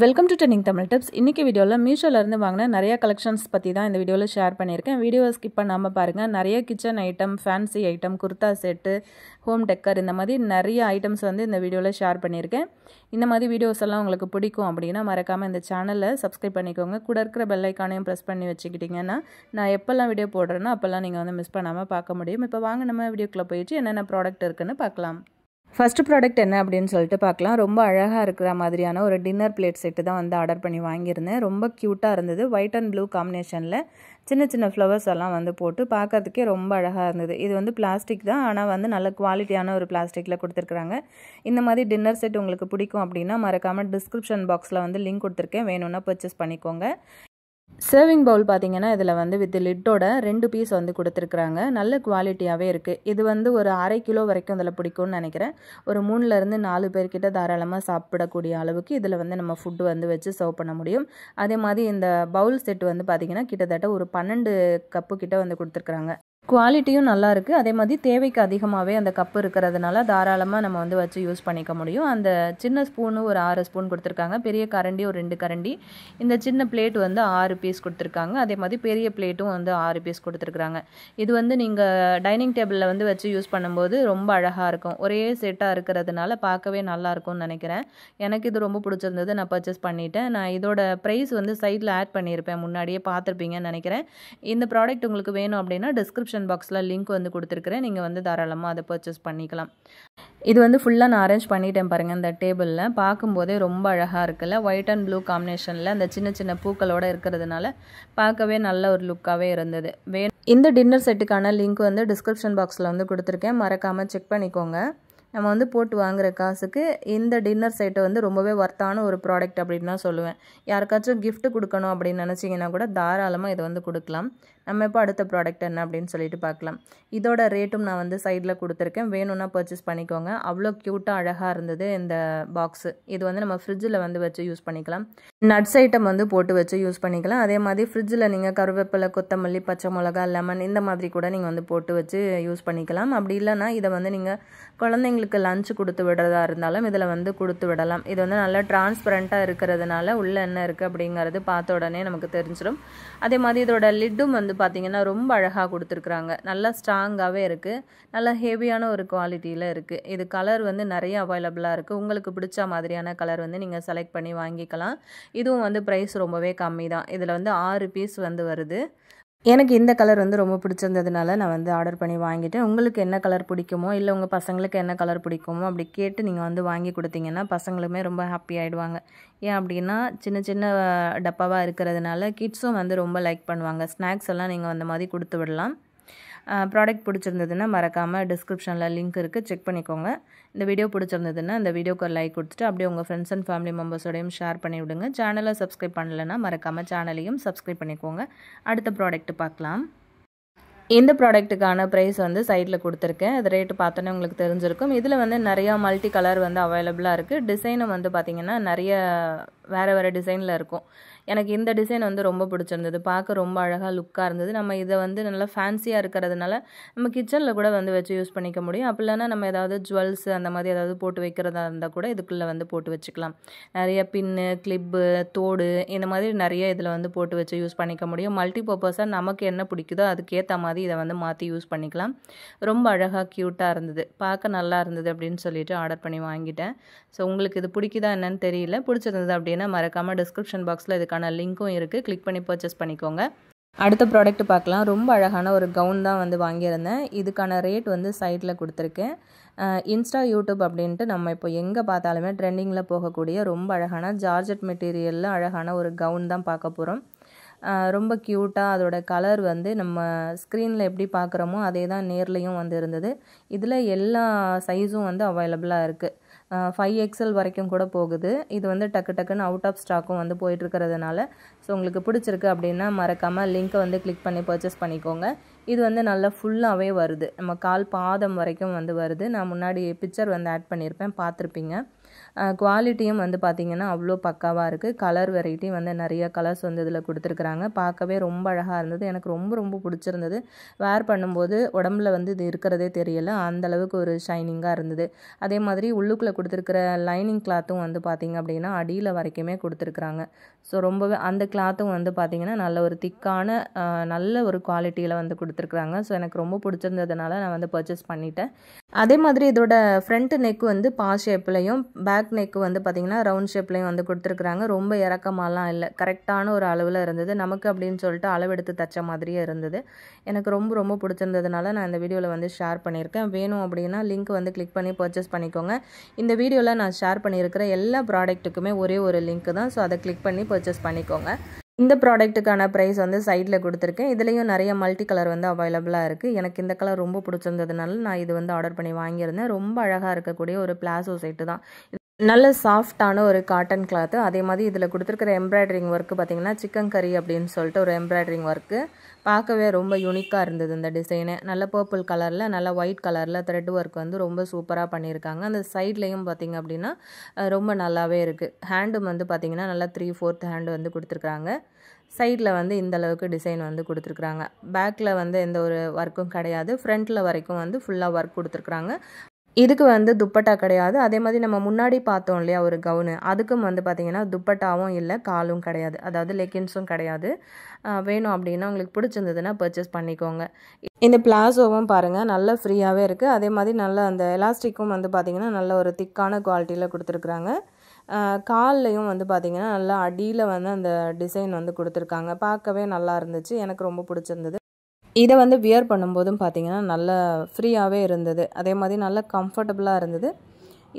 Welcome to trending Tamil tips. இன்றைக்கி வீடியோவில் மீஷோலேருந்து வாங்கின நிறைய கலெக்ஷன்ஸ் பற்றி தான் இந்த வீடியோவில் ஷேர் பண்ணியிருக்கேன். வீடியோவை ஸ்கிப் பண்ணாமல் பாருங்கள். நிறைய kitchen item, fancy item, kurta set, home decor இந்த மாதிரி நிறைய ஐட்டம்ஸ் வந்து இந்த வீடியோவில் ஷேர் பண்ணியிருக்கேன். இந்த மாதிரி வீடியோஸ் எல்லாம் உங்களுக்கு பிடிக்கும் அப்படின்னா மறக்காமல் இந்த சேனலை சப்ஸ்கிரைப் பண்ணிக்கோங்க. கூட இருக்கிற பெல் ஐக்கானையும் ப்ரெஸ் பண்ணி வச்சுக்கிட்டிங்கன்னா நான் எப்போல்லாம் வீடியோ போடுறேன்னா அப்போல்லாம் நீங்கள் வந்து மிஸ் பண்ணாமல் பார்க்க முடியும். இப்போ வாங்க நம்ம வீடியோக்குள்ளே போயிட்டு என்னென்ன ப்ராடக்ட் இருக்குன்னு பார்க்கலாம். ஃபஸ்ட்டு ப்ராடக்ட் என்ன அப்படின்னு சொல்லிட்டு பார்க்கலாம். ரொம்ப அழகாக இருக்கிற மாதிரியான ஒரு டின்னர் பிளேட் செட்டு தான் வந்து ஆர்டர் பண்ணி வாங்கியிருந்தேன். ரொம்ப க்யூட்டாக இருந்தது. ஒயிட் அண்ட் ப்ளூ காம்பினேஷனில் சின்ன சின்ன ஃப்ளவர்ஸ் எல்லாம் வந்து போட்டு பார்க்கறதுக்கே ரொம்ப அழகாக இருந்தது. இது வந்து பிளாஸ்டிக் தான், ஆனால் வந்து நல்ல குவாலிட்டியான ஒரு பிளாஸ்டிக்கில் கொடுத்துருக்குறாங்க. இந்த மாதிரி டின்னர் செட் உங்களுக்கு பிடிக்கும் அப்படின்னா மறக்காமல் டிஸ்கிரிப்ஷன் பாக்ஸில் வந்து லிங்க் கொடுத்துருக்கேன், வேணும்னா பர்ச்சேஸ் பண்ணிக்கோங்க. சர்விங் பவுல் பார்த்தீங்கன்னா இதில் வந்து வித் லிட்டோட 2 பீஸ் வந்து கொடுத்துருக்குறாங்க. நல்ல குவாலிட்டியாகவே இருக்குது. இது வந்து ஒரு அரை கிலோ வரைக்கும் இதில் பிடிக்கும்னு நினைக்கிறேன். ஒரு 3லேருந்து 4 பேர்கிட்ட தாராளமாக சாப்பிடக்கூடிய அளவுக்கு இதில் வந்து நம்ம ஃபுட்டு வந்து வச்சு சர்வ் பண்ண முடியும். அதே மாதிரி இந்த பவுல் செட் வந்து பார்த்திங்கன்னா கிட்டத்தட்ட ஒரு 12 கப்பு கிட்ட வந்து கொடுத்துருக்குறாங்க. குவாலிட்டியும் நல்லா இருக்குது. அதே மாதிரி தேவைக்கு அதிகமாகவே அந்த கப்பு இருக்கிறதுனால தாராளமாக நம்ம வந்து வச்சு யூஸ் பண்ணிக்க முடியும். அந்த சின்ன ஸ்பூனு ஒரு 6 ஸ்பூன் கொடுத்துருக்காங்க. பெரிய கரண்டி ஒரு 2 கரண்டி. இந்த சின்ன பிளேட் வந்து 6 பீஸ் கொடுத்துருக்காங்க. அதே மாதிரி பெரிய பிளேட்டும் வந்து 6 பீஸ் கொடுத்துருக்குறாங்க. இது வந்து நீங்கள் டைனிங் டேபிளில் வந்து வச்சு யூஸ் பண்ணும்போது ரொம்ப அழகாக இருக்கும். ஒரே செட்டாக இருக்கிறதுனால பார்க்கவே நல்லாயிருக்கும்னு நினைக்கிறேன். எனக்கு இது ரொம்ப பிடிச்சிருந்தது. நான் பர்ச்சேஸ் பண்ணிவிட்டேன். நான் இதோட ப்ரைஸ் வந்து சைடில் ஆட் பண்ணியிருப்பேன், முன்னாடியே பார்த்துருப்பீங்கன்னு நினைக்கிறேன். இந்த ப்ராடக்ட் உங்களுக்கு வேணும் அப்படின்னா டிஸ்கிரிப்ஷன் பாக்ஸில் லிங்க் வந்து கொடுத்துருக்குறேன். நீங்கள் வந்து தாராளமாக அதை பர்ச்சேஸ் பண்ணிக்கலாம். இது வந்து ஃபுல்லாக நான் அரேஞ்ச் பண்ணிட்டேன் பாருங்கள். இந்த டேபிளில் பார்க்கும்போதே ரொம்ப அழகாக இருக்குல்ல. ஒயிட் அண்ட் ப்ளூ காம்பினேஷனில் அந்த சின்ன சின்ன பூக்களோடு இருக்கிறதுனால பார்க்கவே நல்ல ஒரு லுக்காகவே இருந்தது. இந்த டின்னர் செட்டுக்கான லிங்க் வந்து டிஸ்கிரிப்ஷன் பாக்ஸில் வந்து கொடுத்துருக்கேன், மறக்காமல் செக் பண்ணிக்கோங்க. நம்ம வந்து போட்டு வாங்குகிற காசுக்கு இந்த டின்னர் செட்டை வந்து ரொம்பவே ஒர்த்தான ஒரு ப்ராடக்ட் அப்படின்னு தான் சொல்லுவேன். யாருக்காச்சும் கிஃப்ட் கொடுக்கணும் அப்படின்னு நினச்சிங்கன்னா கூட தாராளமாக இதை வந்து கொடுக்கலாம். நம்ம இப்போ அடுத்த ப்ராடக்ட் என்ன அப்படின்னு சொல்லிட்டு பார்க்கலாம். இதோட ரேட்டும் நான் வந்து சைடில் கொடுத்துருக்கேன், வேணும்னா பர்ச்சேஸ் பண்ணிக்கோங்க. அவ்வளோ க்யூட்டாக அழகாக இருந்தது இந்த பாக்ஸு. இது வந்து நம்ம ஃப்ரிட்ஜில் வந்து வச்சு யூஸ் பண்ணிக்கலாம். நட்ஸ் ஐட்டம் வந்து போட்டு வச்சு யூஸ் பண்ணிக்கலாம். அதே மாதிரி ஃப்ரிட்ஜில் நீங்கள் கருவேப்பிலை, கொத்தமல்லி, பச்சை மிளகா, லெமன் இந்த மாதிரி கூட நீங்கள் வந்து போட்டு வச்சு யூஸ் பண்ணிக்கலாம். அப்படி இல்லைனா இதை வந்து நீங்கள் குழந்தைங்களுக்கு லஞ்ச் கொடுத்து விடுறதா இருந்தாலும் இதில் வந்து கொடுத்து விடலாம். இது வந்து நல்லா டிரான்ஸ்பரண்ட்டாக இருக்கிறதுனால உள்ளே என்ன இருக்குது அப்படிங்கிறது பார்த்த உடனே நமக்கு தெரிஞ்சிடும். அதே மாதிரி இதோட லிட்டும் வந்து பார்த்திங்கன்னா ரொம்ப அழகாக கொடுத்துருக்குறாங்க. நல்லா ஸ்ட்ராங்காகவே இருக்குது. நல்லா ஹெவியான ஒரு குவாலிட்டியில் இருக்குது. இது கலர் வந்து நிறைய அவைலபிளாக இருக்குது. உங்களுக்கு பிடிச்ச மாதிரியான கலர் வந்து நீங்கள் செலக்ட் பண்ணி வாங்கிக்கலாம். இதுவும் வந்து ப்ரைஸ் ரொம்பவே கம்மி தான். இதில் வந்து 6 பீஸ் வந்து வருது. எனக்கு இந்த கலர் வந்து ரொம்ப பிடிச்சிருந்ததுனால நான் வந்து ஆர்டர் பண்ணி வாங்கிட்டேன். உங்களுக்கு என்ன கலர் பிடிக்குமோ இல்லை உங்கள் பசங்களுக்கு என்ன கலர் பிடிக்குமோ அப்படி கேட்டு நீங்கள் வந்து வாங்கி கொடுத்தீங்கன்னா பசங்களுமே ரொம்ப ஹாப்பி ஆகிடுவாங்க. ஏன் அப்படின்னா சின்ன சின்ன டப்பாவாக இருக்கிறதுனால கிட்ஸும் வந்து ரொம்ப லைக் பண்ணுவாங்க. ஸ்நாக்ஸ் எல்லாம் நீங்கள் அந்த மாதிரி கொடுத்து விடலாம். ப்ராடக்ட் பிடிச்சிருந்ததுன்னா மறக்காமல் டிஸ்கிரிப்ஷனில் லிங்க் இருக்குது, செக் பண்ணிக்கோங்க. இந்த வீடியோ பிடிச்சிருந்ததுன்னா இந்த வீடியோக்கு ஒரு லைக் கொடுத்துட்டு அப்படியே உங்கள் ஃப்ரெண்ட்ஸ் அண்ட் ஃபேமிலி மெம்பர்ஸோடையும் ஷேர் பண்ணி விடுங்க. சேனலை சப்ஸ்கிரைப் பண்ணலைன்னா மறக்காமல் சேனலையும் சப்ஸ்கிரைப் பண்ணிக்கோங்க. அடுத்த ப்ராடக்ட் பார்க்கலாம். இந்த ப்ராடக்ட்டுக்கான ப்ரைஸ் வந்து சைடில் கொடுத்துருக்கேன். அது ரேட்டு பார்த்தோன்னே உங்களுக்கு தெரிஞ்சிருக்கும். இதில் வந்து நிறையா மல்டி கலர் வந்து அவைலபிளாக இருக்குது. டிசைனும் வந்து பார்த்திங்கன்னா நிறைய வேறு டிசைனில் இருக்கும். எனக்கு இந்த டிசைன் வந்து ரொம்ப பிடிச்சிருந்தது. பார்க்க ரொம்ப அழகாக லுக்காக இருந்தது. நம்ம இதை வந்து நல்லா ஃபேன்சியாக இருக்கிறதுனால நம்ம கிச்சனில் கூட வந்து வச்சு யூஸ் பண்ணிக்க முடியும். அப்படி இல்லைனா நம்ம ஏதாவது ஜுவல்ஸு அந்த மாதிரி ஏதாவது போட்டு வைக்கிறதா இருந்தால் கூட இதுக்குள்ளே வந்து போட்டு வச்சுக்கலாம். நிறைய பின்னு, கிளிப்பு, தோடு இந்த மாதிரி நிறைய இதில் வந்து போட்டு வச்சு யூஸ் பண்ணிக்க முடியும். மல்டி பர்பஸாக நமக்கு என்ன பிடிக்குதோ அதுக்கேற்ற மாதிரி இதை வந்து மாற்றி யூஸ் பண்ணிக்கலாம். ரொம்ப அழகாக க்யூட்டாக இருந்தது, பார்க்க நல்லா இருந்தது அப்படின்னு சொல்லிட்டு ஆர்டர் பண்ணி வாங்கிட்டேன். ஸோ உங்களுக்கு இது பிடிக்குதா என்னன்னு தெரியல. பிடிச்சிருந்தது அப்படின்னா மறக்காமல் டிஸ்கிரிப்ஷன் பாக்ஸில் இதுக்கான லிங்க்கும் இருக்குது, கிளிக் பண்ணி பர்ச்சேஸ் பண்ணிக்கோங்க. அடுத்த ப்ராடக்ட் பார்க்கலாம். ரொம்ப அழகான ஒரு கவுன் தான் வந்து வாங்கியிருந்தேன். இதுக்கான ரேட் வந்து சைடில் கொடுத்துருக்கேன். இன்ஸ்டா, யூடியூப் அப்படின்ட்டு நம்ம இப்போ எங்கே பார்த்தாலுமே ட்ரெண்டிங்கில் போகக்கூடிய ரொம்ப அழகான ஜார்ஜெட் மெட்டீரியலில் அழகான ஒரு கவுன் தான் பார்க்க போகிறோம். ரொம்ப க்யூட்டாக அதோட கலர் வந்து நம்ம ஸ்க்ரீனில் எப்படி பார்க்குறோமோ அதே தான் நேர்லேயும் வந்து இருந்தது. இதில் எல்லா சைஸும் வந்து அவைலபிளாக இருக்குது. 5XL வரைக்கும் கூட போகுது. இது வந்து டக்குன்னு அவுட் ஆஃப் ஸ்டாக்கும் வந்து போயிட்டுருக்கிறதுனால ஸோ உங்களுக்கு பிடிச்சிருக்கு அப்படின்னா மறக்காமல் லிங்க்கை வந்து கிளிக் பண்ணி பர்ச்சேஸ் பண்ணிக்கோங்க. இது வந்து நல்லா ஃபுல்லாகவே வருது. நம்ம கால் பாதம் வரைக்கும் வந்து வருது. நான் முன்னாடி பிக்சர் வந்து ஆட் பண்ணியிருப்பேன், பார்த்துருப்பீங்க. குவாலிட்டியும் வந்து பார்த்திங்கன்னா அவ்வளோ பக்காவாக இருக்குது. கலர் வெரைட்டி வந்து நிறைய கலர்ஸ் வந்து இதில் கொடுத்துருக்குறாங்க. பார்க்கவே ரொம்ப அழகாக இருந்தது. எனக்கு ரொம்ப ரொம்ப பிடிச்சிருந்தது. வேர் பண்ணும்போது உடம்புல வந்து இது இருக்கிறதே தெரியல, அந்தளவுக்கு ஒரு ஷைனிங்காக இருந்தது. அதே மாதிரி உள்ளுக்குள்ளே கொடுத்துருக்கிற லைனிங் கிளாத்தும் வந்து பார்த்திங்க அப்படின்னா அடியில் வரைக்குமே கொடுத்துருக்குறாங்க. ஸோ ரொம்பவே அந்த கிளாத்தும் வந்து பார்த்திங்கன்னா நல்ல ஒரு திக்கான நல்ல ஒரு குவாலிட்டியில் வந்து கொடுத்துருக்குறாங்க. ஸோ எனக்கு ரொம்ப பிடிச்சிருந்ததுனால நான் வந்து பர்ச்சேஸ் பண்ணிட்டேன். அதே மாதிரி இதோட ஃப்ரண்ட் நெக் வந்து பா ஷேப்லையும் பேக் நெக் வந்து பார்த்திங்கன்னா ரவுண்ட் ஷேப்லையும் வந்து கொடுத்துருக்குறாங்க. ரொம்ப இறக்கமாலாம் இல்லை, கரெக்டான ஒரு அளவில் இருந்தது. நமக்கு அப்படின்னு சொல்லிட்டு அளவெடுத்து தைச்ச மாதிரியே இருந்தது. எனக்கு ரொம்ப ரொம்ப பிடிச்சிருந்ததுனால நான் இந்த வீடியோவில் வந்து ஷேர் பண்ணியிருக்கேன். வேணும் அப்படின்னா லிங்க் வந்து கிளிக் பண்ணி பர்ச்சேஸ் பண்ணிக்கோங்க. இந்த வீடியோவில் நான் ஷேர் பண்ணியிருக்கிற எல்லா ப்ராடக்ட்டுக்குமே ஒரே ஒரு லிங்க் தான். ஸோ அதை கிளிக் பண்ணி பர்ச்சேஸ் பண்ணிக்கோங்க. இந்த ப்ராடக்ட்டுக்கான ப்ரைஸ் வந்து சைடில் கொடுத்துருக்கேன். இதுலேயும் நிறைய மல்டி கலர் வந்து அவைலபிளாக இருக்குது. எனக்கு இந்த கலர் ரொம்ப பிடிச்சிருந்ததுனால நான் இது வந்து ஆர்டர் பண்ணி வாங்கியிருந்தேன். ரொம்ப அழகாக இருக்கக்கூடிய ஒரு பிளாசோ செட்டு தான். நல்ல சாஃப்டான ஒரு காட்டன் கிளாத்து. அதே மாதிரி இதில் கொடுத்துருக்கிற எம்ப்ராய்டரிங் ஒர்க்கு பார்த்திங்கன்னா சிக்கன் கறி அப்படின்னு சொல்லிட்டு ஒரு எம்ப்ராய்டரிங் ஒர்க்கு பார்க்கவே ரொம்ப யூனிக்காக இருந்தது. இந்த டிசைனு நல்ல பர்பிள் கலரில் நல்ல ஒயிட் கலரில் த்ரெட் ஒர்க் வந்து ரொம்ப சூப்பராக பண்ணியிருக்காங்க. அந்த சைட்லேயும் பார்த்திங்க அப்படின்னா ரொம்ப நல்லாவே இருக்குது. ஹேண்டும் வந்து பார்த்திங்கன்னா நல்லா 3/4 ஹேண்டு வந்து கொடுத்துருக்குறாங்க. சைடில் வந்து இந்த அளவுக்கு டிசைன் வந்து கொடுத்துருக்குறாங்க. பேக்கில் வந்து எந்த ஒரு ஒர்க்கும் கிடையாது. ஃப்ரண்ட்டில் வரைக்கும் வந்து ஃபுல்லாக ஒர்க் கொடுத்துருக்குறாங்க. இதுக்கு வந்து துப்பட்டா கிடையாது. அதே மாதிரி நம்ம முன்னாடி பார்த்தோம் இல்லையா ஒரு கவுனு, அதுக்கும் வந்து பார்த்திங்கன்னா துப்பட்டாவும் இல்லை, காலும் கிடையாது, அதாவது லெக்கின்ஸும் கிடையாது. வேணும் அப்படின்னா உங்களுக்கு பிடிச்சிருந்ததுன்னா பர்ச்சேஸ் பண்ணிக்கோங்க. இந்த பிளாசோவும் பாருங்கள் நல்ல ஃப்ரீயாகவே இருக்குது. அதே மாதிரி நல்ல அந்த எலாஸ்டிக்கும் வந்து பார்த்திங்கன்னா நல்ல ஒரு திக்கான குவாலிட்டியில் கொடுத்துருக்குறாங்க. கால்லையும் வந்து பார்த்திங்கன்னா நல்லா அடியில் வந்து அந்த டிசைன் வந்து கொடுத்துருக்காங்க. பார்க்கவே நல்லா இருந்துச்சு. எனக்கு ரொம்ப பிடிச்சிருந்தது. இதை வந்து வியர் பண்ணும்போதும் பார்த்திங்கன்னா நல்லா ஃப்ரீயாகவே இருந்தது. அதே மாதிரி நல்லா கம்ஃபர்டபுளாக இருந்தது.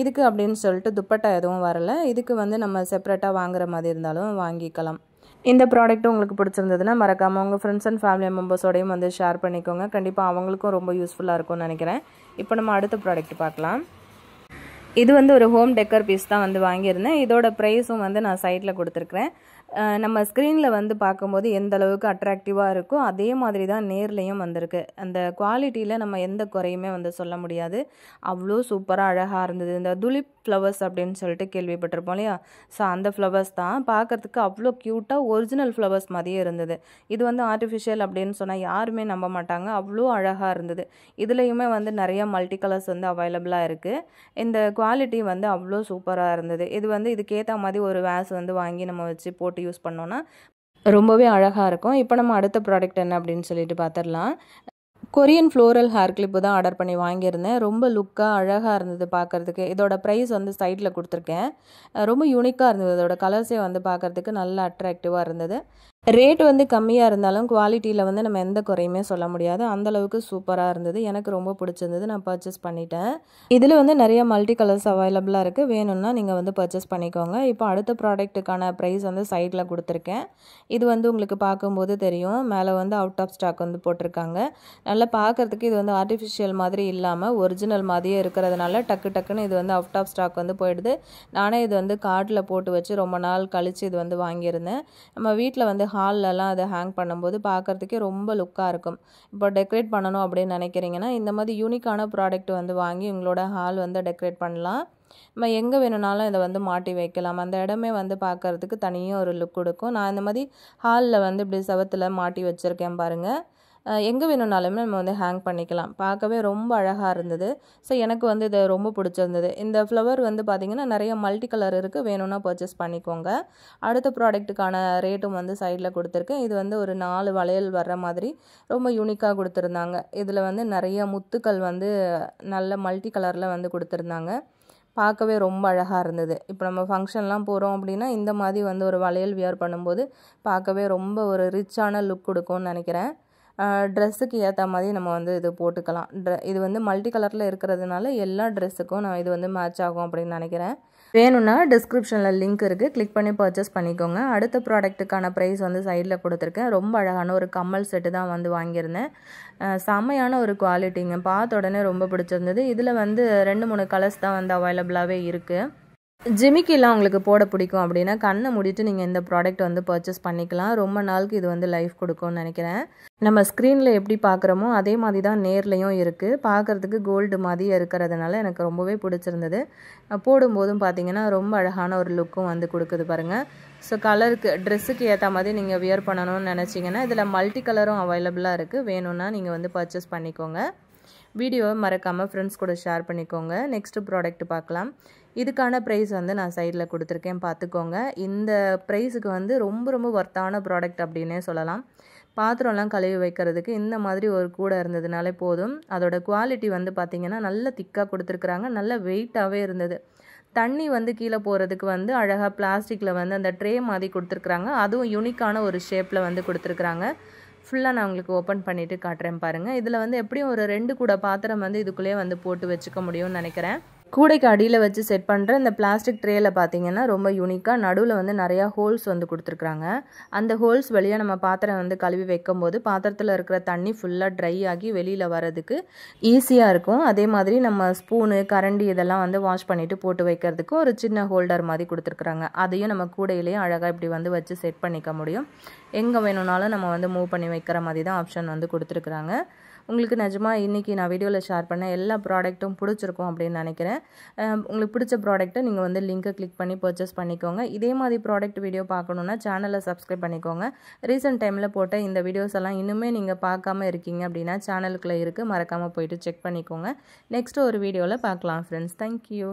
இதுக்கு அப்படின்னு சொல்லிட்டு துப்பட்டா எதுவும் வரலை. இதுக்கு வந்து நம்ம செப்பரேட்டாக வாங்குற மாதிரி இருந்தாலும் வாங்கிக்கலாம். இந்த ப்ராடக்ட்டும் உங்களுக்கு பிடிச்சிருந்ததுன்னா மறக்காமல் உங்கள் ஃப்ரெண்ட்ஸ் அண்ட் ஃபேமிலி மெம்பர்ஸோடையும் வந்து ஷேர் பண்ணிக்கோங்க. கண்டிப்பாக அவங்களுக்கும் ரொம்ப யூஸ்ஃபுல்லாக இருக்கும்னு நினைக்கிறேன். இப்போ நம்ம அடுத்த ப்ராடக்ட் பார்க்கலாம். இது வந்து ஒரு ஹோம் டெக்கர் பீஸ் தான் வந்து வாங்கியிருந்தேன். இதோட ப்ரைஸும் வந்து நான் சைட்டில் கொடுத்துருக்குறேன். நம்ம ஸ்க்ரீனில் வந்து பார்க்கும்போது எந்த அளவுக்கு அட்ராக்டிவாக இருக்கோ அதே மாதிரி தான் நேர்லேயும் வந்திருக்கு. அந்த குவாலிட்டியில் நம்ம எந்த குறையுமே வந்து சொல்ல முடியாது. அவ்வளோ சூப்பராக அழகாக இருந்தது. இந்த துலிப் ஃப்ளவர்ஸ் அப்படின்னு சொல்லிட்டு கேள்விப்பட்டிருப்போம் இல்லையா? ஸோ அந்த ஃப்ளவர்ஸ் தான் பார்க்குறதுக்கு அவ்வளோ க்யூட்டாக ஒரிஜினல் ஃப்ளவர்ஸ் மாதிரியே இருந்தது. இது வந்து ஆர்டிஃபிஷியல் அப்படின்னு சொன்னால் யாருமே நம்ப மாட்டாங்க. அவ்வளோ அழகாக இருந்தது. இதுலேயுமே வந்து நிறைய மல்டி கலர்ஸ் வந்து அவைலபிளாக இருக்குது. இந்த குவாலிட்டி வந்து அவ்வளோ சூப்பராக இருந்தது. இது வந்து இதுக்கேற்ற மாதிரி ஒரு வேஸ் வந்து வாங்கி நம்ம வச்சு போட்டு யூஸ் பண்ணோன்னா ரொம்பவே அழகாக இருக்கும். இப்போ நம்ம அடுத்த ப்ராடக்ட் என்ன அப்படின்னு சொல்லிட்டு பார்த்துடலாம். கொரியன் ஃப்ளோரல் ஹேர் கிளிப்பு தான் ஆர்டர் பண்ணி வாங்கியிருந்தேன். ரொம்ப லுக்காக அழகாக இருந்தது பார்க்குறதுக்கு. இதோட ப்ரைஸ் வந்து சைட்டில் கொடுத்துருக்கேன். ரொம்ப யூனிக்காக இருந்தது. இதோட கலர்ஸே வந்து பார்க்குறதுக்கு நல்ல அட்ராக்டிவாக இருந்தது. ரேட் வந்து கம்மியாக இருந்தாலும் குவாலிட்டியில் வந்து நம்ம எந்த குறையுமே சொல்ல முடியாது. அந்தளவுக்கு சூப்பராக இருந்தது. எனக்கு ரொம்ப பிடிச்சிருந்தது. நான் பர்ச்சேஸ் பண்ணிட்டேன். இதில் வந்து நிறைய மல்டி கலர்ஸ் அவைலபிளாக இருக்குது. வேணும்னா நீங்கள் வந்து பர்ச்சேஸ் பண்ணிக்கோங்க. இப்போ அடுத்த ப்ராடக்ட்டுக்கான ப்ரைஸ் வந்து சைட்டில் கொடுத்துருக்கேன். இது வந்து உங்களுக்கு பார்க்கும்போது தெரியும். மேலே வந்து அவுட் ஆஃப் ஸ்டாக் வந்து போட்டிருக்காங்க. நல்லா பார்க்குறதுக்கு இது வந்து ஆர்டிஃபிஷியல் மாதிரி இல்லாமல் ஒரிஜினல் மாதிரியே இருக்கிறதுனால டக்குன்னு இது வந்து அவுட் ஆஃப் ஸ்டாக் வந்து போயிடுது. நானே இது வந்து கார்ட்டில் போட்டு வச்சு ரொம்ப நாள் கழித்து இது வந்து வாங்கியிருந்தேன். நம்ம வீட்டில் வந்து ஹால்லலாம் அதை ஹேங் பண்ணும்போது பார்க்குறதுக்கே ரொம்ப லுக்காக இருக்கும். இப்போ டெக்கரேட் பண்ணணும் அப்படின்னு நினைக்கிறீங்கன்னா இந்த மாதிரி யூனிக்கான ப்ராடக்ட் வந்து வாங்கி உங்களோட ஹால் வந்து டெக்கரேட் பண்ணலாம். நம்ம எங்கே வேணும்னாலும் இதை வந்து மாட்டி வைக்கலாம். அந்த இடமே வந்து பார்க்குறதுக்கு தனியாக ஒரு லுக் கொடுக்கும். நான் இந்த மாதிரி ஹாலில் வந்து இப்படி செவத்தில் மாட்டி வச்சுருக்கேன் பாருங்கள். எங்கே வேணும்னாலுமே நம்ம வந்து ஹேங் பண்ணிக்கலாம். பார்க்கவே ரொம்ப அழகாக இருந்தது. ஸோ எனக்கு வந்து இது ரொம்ப பிடிச்சிருந்தது. இந்த ஃப்ளவர் வந்து பார்த்திங்கன்னா நிறைய மல்டி கலர் இருக்குது. வேணும்னா பர்ச்சேஸ் பண்ணிக்கோங்க. அடுத்த ப்ராடக்ட்டுக்கான ரேட்டும் வந்து சைடில் கொடுத்துருக்கேன். இது வந்து ஒரு 4 வளையல் வர்ற மாதிரி ரொம்ப யூனிக்காக கொடுத்துருந்தாங்க. இதில் வந்து நிறைய முத்துக்கள் வந்து நல்ல மல்டி கலரில் வந்து கொடுத்துருந்தாங்க. பார்க்கவே ரொம்ப அழகாக இருந்தது. இப்போ நம்ம ஃபங்க்ஷன்லாம் போகிறோம் அப்படின்னா இந்த மாதிரி வந்து ஒரு வளையல் வியர் பண்ணும்போது பார்க்கவே ரொம்ப ஒரு ரிச்சான லுக் கொடுக்கும்னு நினைக்கிறேன். ட்ரெஸ்ஸுக்கு ஏற்ற மாதிரி நம்ம வந்து இது போட்டுக்கலாம். இது வந்து மல்டி கலரில் இருக்கிறதுனால எல்லா ட்ரெஸ்ஸுக்கும் நான் இது வந்து மேட்ச் ஆகும் அப்படின்னு நினைக்கிறேன். வேணும்னா டிஸ்கிரிப்ஷனில் லிங்க் இருக்குது. கிளிக் பண்ணி பர்ச்சேஸ் பண்ணிக்கோங்க. அடுத்த ப்ராடக்ட்டுக்கான ப்ரைஸ் வந்து சைடில் கொடுத்துருக்கேன். ரொம்ப அழகான ஒரு கம்மல் செட்டு தான் வந்து வாங்கியிருந்தேன். செம்மையான ஒரு குவாலிட்டிங்க. பார்த்த உடனே ரொம்ப பிடிச்சிருந்தது. இதில் வந்து 2-3 கலர்ஸ் தான் வந்து அவைலபிளாகவே இருக்குது. ஜிமிக்கிலாம் உங்களுக்கு போட பிடிக்கும் அப்படின்னா கண்ணை மூடிட்டு நீங்கள் இந்த ப்ராடக்ட் வந்து பர்ச்சேஸ் பண்ணிக்கலாம். ரொம்ப நாளுக்கு இது வந்து லைஃப் கொடுக்கும்னு நினைக்கிறேன். நம்ம ஸ்க்ரீனில் எப்படி பார்க்குறோமோ அதே மாதிரி தான் நேர்லேயும் இருக்குது. பார்க்குறதுக்கு கோல்டு மாதிரி இருக்கிறதுனால எனக்கு ரொம்பவே பிடிச்சிருந்தது. போடும்போதும் பார்த்தீங்கன்னா ரொம்ப அழகான ஒரு லுக்கும் வந்து கொடுக்குது பாருங்கள். ஸோ கலருக்கு ட்ரெஸ்ஸுக்கு ஏற்ற மாதிரி நீங்கள் வியர் பண்ணணும்னு நினச்சிங்கன்னா இதில் மல்டி கலரும் அவைலபிளாக இருக்குது. வேணும்னா நீங்கள் வந்து பர்ச்சேஸ் பண்ணிக்கோங்க. வீடியோவை மறக்காமல் ஃப்ரெண்ட்ஸ் கூட ஷேர் பண்ணிக்கோங்க. நெக்ஸ்ட்டு ப்ராடக்ட் பார்க்கலாம். இதுக்கான ப்ரைஸ் வந்து நான் சைடில் கொடுத்துருக்கேன், பார்த்துக்கோங்க. இந்த ப்ரைஸுக்கு வந்து ரொம்ப ரொம்ப ஒர்த்தான ப்ராடக்ட் அப்படின்னே சொல்லலாம். பாத்திரம்லாம் கழுவி வைக்கிறதுக்கு இந்த மாதிரி ஒரு கூடை இருந்ததுனாலே போதும். அதோட குவாலிட்டி வந்து பார்த்திங்கன்னா நல்ல திக்காக கொடுத்துருக்குறாங்க. நல்ல வெயிட்டாகவே இருந்தது. தண்ணி வந்து கீழே போகிறதுக்கு வந்து அழகாக பிளாஸ்டிக்கில் வந்து அந்த ட்ரே மாதிரி கொடுத்துருக்குறாங்க. அதுவும் யூனிக்கான ஒரு ஷேப்பில் வந்து கொடுத்துருக்குறாங்க. ஃபுல்லாக நான் உங்களுக்கு ஓப்பன் பண்ணிவிட்டு காட்டுறேன் பாருங்கள். இதில் வந்து எப்படியும் ஒரு 2 கூட பாத்திரம் வந்து இதுக்குள்ளேயே வந்து போட்டு வச்சுக்க முடியும்னு நினைக்கிறேன். கூடைக்கு அடியில் வச்சு செட் பண்ணுற இந்த பிளாஸ்டிக் ட்ரேயில் பார்த்தீங்கன்னா ரொம்ப யூனிக்காக நடுவில் வந்து நிறையா ஹோல்ஸ் வந்து கொடுத்துருக்குறாங்க. அந்த ஹோல்ஸ் வழியாக நம்ம பாத்திரம் வந்து கழுவி வைக்கும்போது பாத்திரத்தில் இருக்கிற தண்ணி ஃபுல்லாக ட்ரை ஆகி வெளியில் வரதுக்கு ஈஸியாக இருக்கும். அதே மாதிரி நம்ம ஸ்பூனு கரண்டி இதெல்லாம் வந்து வாஷ் பண்ணிவிட்டு போட்டு வைக்கிறதுக்கு ஒரு சின்ன ஹோல்டர் மாதிரி கொடுத்துருக்குறாங்க. அதையும் நம்ம கூடையிலேயே அழகாக இப்படி வந்து வச்சு செட் பண்ணிக்க முடியும். எங்கே வேணும்னாலும் நம்ம வந்து மூவ் பண்ணி வைக்கிற மாதிரி தான் ஆப்ஷன் வந்து கொடுத்துருக்குறாங்க. உங்களுக்கு நிஜமாக இன்றைக்கி நான் வீடியோவில் ஷேர் பண்ண எல்லா ப்ராடக்ட்டும் பிடிச்சிருக்கும் அப்படின்னு நினைக்கிறேன். உங்களுக்கு பிடிச்ச ப்ராடக்ட்டை நீங்கள் வந்து லிங்க்கை கிளிக் பண்ணி பர்ச்சேஸ் பண்ணிக்கோங்க. இதே மாதிரி ப்ராடக்ட் வீடியோ பார்க்கணுன்னா சேனலை சப்ஸ்கிரைப் பண்ணிக்கோங்க. ரீசெண்ட் டைமில் போட்ட இந்த வீடியோஸ் எல்லாம் இன்னுமே நீங்கள் பார்க்காம இருக்கீங்க அப்படின்னா சேனலுக்குள்ளே இருக்குது, மறக்காமல் போயிட்டு செக் பண்ணிக்கோங்க. நெக்ஸ்ட்டு ஒரு வீடியோவில் பார்க்கலாம் ஃப்ரெண்ட்ஸ். தேங்க்யூ.